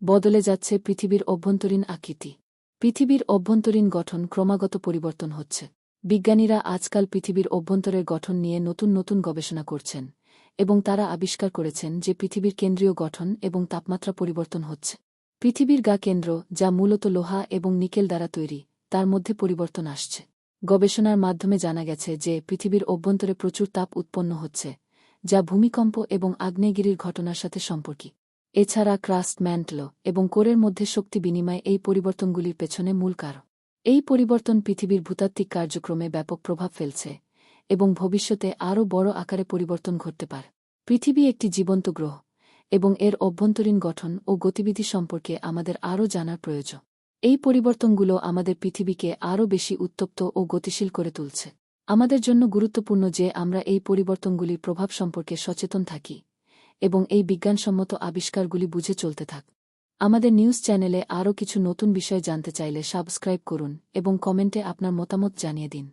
বদলে যাচ্ছে পৃথিবীর অভ্যন্তরীণ আকৃতি। পৃথিবীর অভ্যন্তরীণ গঠন ক্রমাগত পরিবর্তন হচ্ছে। বিজ্ঞানীরা আজকাল পৃথিবীর অভ্যন্তরের গঠন নিয়ে নতুন নতুন গবেষণা করছেন এবং তারা আবিষ্কার করেছেন যে পৃথিবীর কেন্দ্রীয় গঠন এবং তাপমাত্রা পরিবর্তন হচ্ছে। পৃথিবীর গা কেন্দ্র, যা মূলত লোহা এবং নিকেল দ্বারা তৈরি, তার মধ্যে পরিবর্তন আসছে। গবেষণার মাধ্যমে জানা গেছে যে পৃথিবীর অভ্যন্তরে প্রচুর তাপ উৎপন্ন হচ্ছে, যা ভূমিকম্প এবং আগ্নেয়গিরির ঘটনার সাথে সম্পর্কিত। এছাড়া ক্রাস্ট, ম্যান্টল এবং কোরের মধ্যে শক্তি বিনিময় এই পরিবর্তনগুলির পেছনে মূল কারণ। এই পরিবর্তন পৃথিবীর ভূতাত্ত্বিক কার্যক্রমে ব্যাপক প্রভাব ফেলছে এবং ভবিষ্যতে আরও বড় আকারে পরিবর্তন ঘটতে পারে। পৃথিবী একটি জীবন্ত গ্রহ এবং এর অভ্যন্তরীণ গঠন ও গতিবিধি সম্পর্কে আমাদের আরও জানার প্রয়োজন। এই পরিবর্তনগুলো আমাদের পৃথিবীকে আরও বেশি উত্তপ্ত ও গতিশীল করে তুলছে। আমাদের জন্য গুরুত্বপূর্ণ যে আমরা এই পরিবর্তনগুলির প্রভাব সম্পর্কে সচেতন থাকি এবং এই বিজ্ঞানসম্মত আবিষ্কারগুলি বুঝে চলতে থাক। আমাদের নিউজ চ্যানেলে আরও কিছু নতুন বিষয় জানতে চাইলে সাবস্ক্রাইব করুন এবং কমেন্টে আপনার মতামত জানিয়ে দিন।